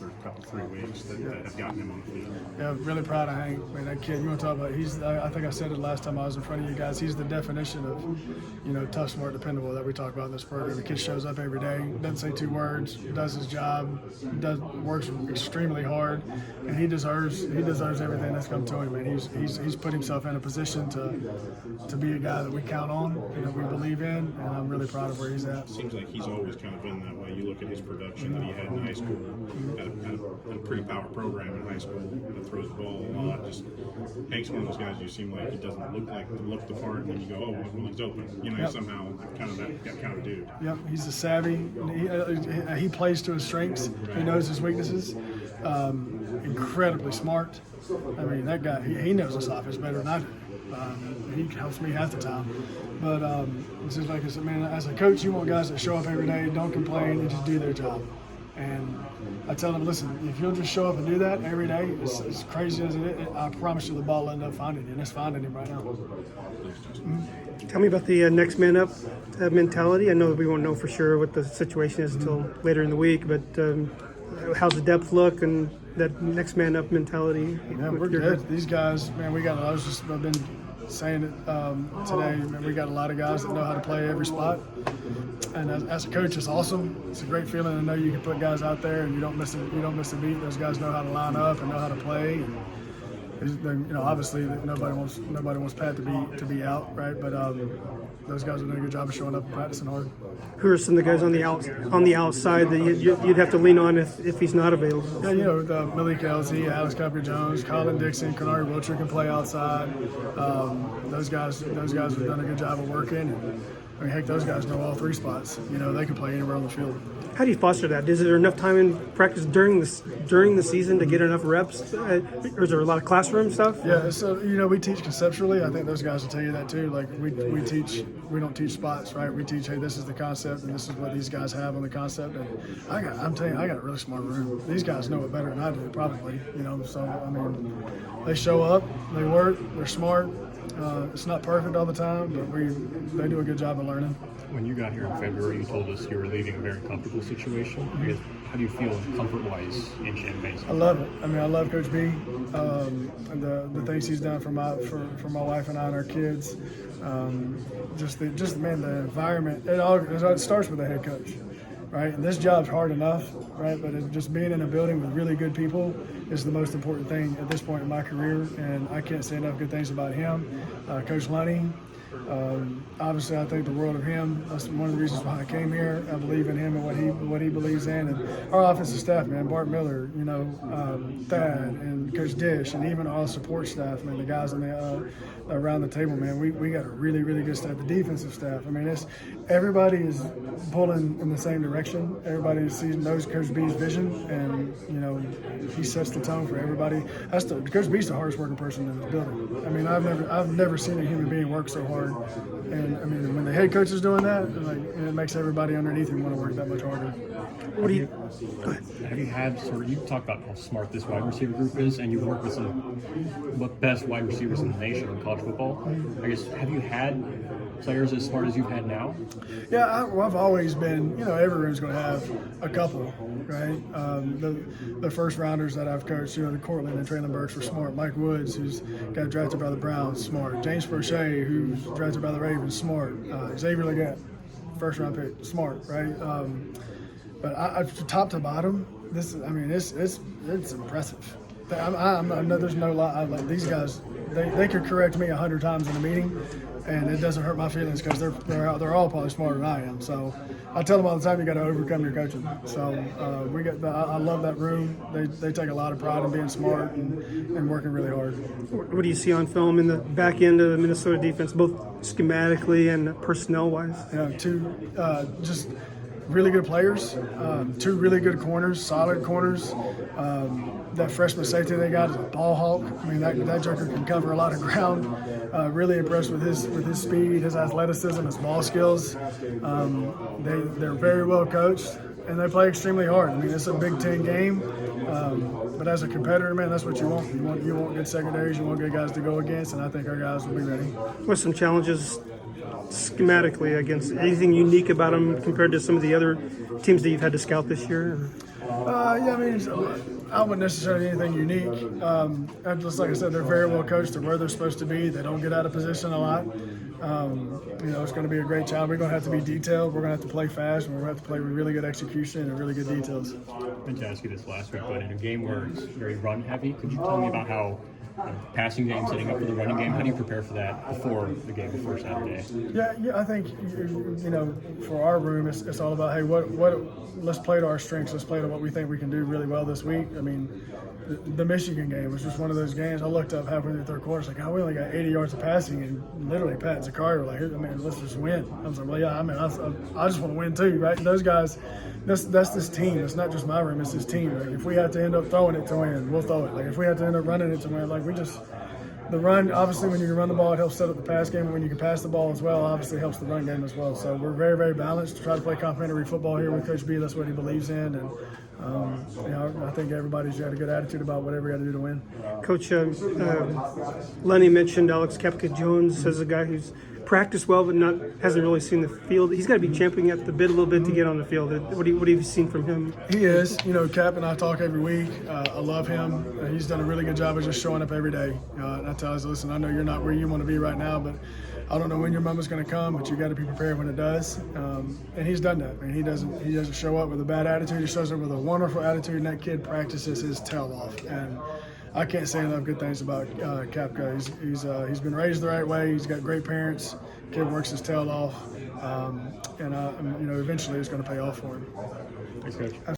month or three weeks that have gotten him on the field. Yeah, really proud of Hank. I mean, that kid, you want to talk about, I think I said it last time I was in front of you guys, he's the definition of, tough, smart, dependable that we talk about in this program. The kid shows up every day, doesn't say two words, does his job, works extremely hard, and he deserves everything that's come to him. And he's put himself in a position to be a guy that we count on and that we believe in, and I'm really proud of where he's at. Seems like he's always kind of been that way. You look at his production that he had in high school, had a pretty power program in high school that throws the ball a lot. Just Hank's one of those guys you seem like he doesn't look the part, and then you go, oh, well, he's open. He's somehow kind of that kind of dude. Yep, he's a savvy. He plays to his strengths. He knows his weaknesses. Incredibly smart. I mean, that guy, he knows his offense better than I do. He helps me half the time. But it's just like I said, man, as a coach, you want guys that show up every day, don't complain, and just do their job. And I tell them, listen, if you'll just show up and do that every day, as crazy as it is, I promise you the ball will end up finding you, and it's finding him right now. Tell me about the next man up mentality. I know that we won't know for sure what the situation is until later in the week, but how's the depth look and that next man up mentality? Yeah, we're good. These guys, man, I've been saying it today, man, we got a lot of guys that know how to play every spot. And as a coach, it's awesome. It's a great feeling to know you can put guys out there and you don't miss a beat. Those guys know how to line up and know how to play. And, obviously nobody wants Pat to be out, right? But those guys are doing a good job of showing up and practicing hard. Who are some of the guys on the outside that you'd have to lean on if he's not available? Yeah, Malik Elsie, Alex Cooper-Jones, Colin Dixon, Kennard Wilcher can play outside. Those guys have done a good job of working. I mean, heck, those guys know all three spots. They can play anywhere on the field. How do you foster that? Is there enough time in practice during the season to get enough reps? Or is there a lot of classroom stuff? Yeah, so we teach conceptually. I think those guys will tell you that too. Like we don't teach spots, right? We teach, hey, this is the concept and this is what these guys have on the concept. And I'm telling you, I got a really smart room. These guys know it better than I do, probably. So I mean, they show up, they work, they're smart. It's not perfect all the time, but they do a good job of learning. When you got here in February, you told us you were leaving a very comfortable situation. How do you feel comfort-wise in Champaign? I love it. I mean, I love Coach B. And the things he's done for my wife and I and our kids. The environment. It starts with the head coach, right? And this job's hard enough, right? But just being in a building with really good people is the most important thing at this point in my career. And I can't say enough good things about him. Coach Lunny. Obviously, I think the world of him. That's one of the reasons why I came here. I believe in him and what he believes in. And our offensive staff, man, Bart Miller, Thad and Coach Dish, and even all support staff, man, the guys around the table, man, we got a really, really good staff. The defensive staff, I mean, everybody is pulling in the same direction. Everybody knows Coach B's vision, and he sets the tone for everybody. Coach B's the hardest working person in the building. I mean, I've never seen a human being work so hard. And I mean, when the head coach is doing that, it makes everybody underneath him want to work that much harder. What do you? Have you had you talk about how smart this wide receiver group is, and you've worked with some of the best wide receivers in the nation in college football. I guess, have you had players as smart as you've had now? Yeah, I've always been, every room's going to have a couple, right? The first rounders that I've coached, the Cortland and Traylon Burks were smart. Mike Woods, who's got drafted by the Browns, smart. James Prochet, who's drafted by the Ravens, smart. Xavier Leggett, first round pick, smart, right? But top to bottom, it's impressive. There's no lie. These guys, they could correct me 100 times in a meeting, and it doesn't hurt my feelings because they're all probably smarter than I am. So I tell them all the time, you got to overcome your coaching. So I love that room. They take a lot of pride in being smart and working really hard. What do you see on film in the back end of the Minnesota defense, both schematically and personnel-wise? Just really good players, two really good corners, solid corners. That freshman safety they got is a ball hawk. I mean, that joker can cover a lot of ground. Really impressed with his speed, his athleticism, his ball skills. They're very well coached, and they play extremely hard. I mean, it's a Big Ten game. But as a competitor, man, that's what you want. You want good secondaries, you want good guys to go against, and I think our guys will be ready. What's some challenges schematically against anything unique about them compared to some of the other teams that you've had to scout this year? Yeah, I mean, I wouldn't necessarily anything unique. And just like I said, they're very well coached. They're where they're supposed to be. They don't get out of position a lot. It's going to be a great challenge. We're going to have to be detailed. We're going to have to play fast. And we're going to have to play with really good execution and really good details. I meant to ask you this last week, but in a game where it's very run heavy, could you tell me about how passing game, setting up for the running game, how do you prepare for that before the game, before Saturday? Yeah, I think for our room, it's all about, hey, what let's play to our strengths. Let's play to what we think we can do really well this week. I mean, the Michigan game was just one of those games. I looked up halfway through the third quarter, it's like, oh, we only got 80 yards of passing, and literally Pat and Zachary were like, I mean, let's just win. I was like, well, yeah, I mean, I just want to win too, right? And those guys, that's this team. It's not just my room, it's this team. Like, if we have to end up throwing it to win, we'll throw it. Like, if we have to end up running it to win, like, the run, obviously, when you can run the ball, it helps set up the pass game. And when you can pass the ball as well, obviously helps the run game as well. So we're very, very balanced to try to play complementary football here with Coach B. That's what he believes in. And, I think everybody's got a good attitude about whatever we got to do to win. Coach, Lenny mentioned Alex Kepka-Jones as a guy who's practiced well but hasn't really seen the field. He's got to be championing at the bit a little bit to get on the field. What have you seen from him? He is. Cap and I talk every week. I love him. He's done a really good job of just showing up every day. And I tell us, listen, I know you're not where you want to be right now, but I don't know when your mama's going to come, but you got to be prepared when it does. And he's done that. I mean, he doesn't show up with a bad attitude. He shows up with a wonderful attitude, and that kid practices his tail off. And I can't say enough good things about Kapka. He's been raised the right way. He's got great parents. Kid works his tail off, and eventually it's going to pay off for him. Thanks, Coach.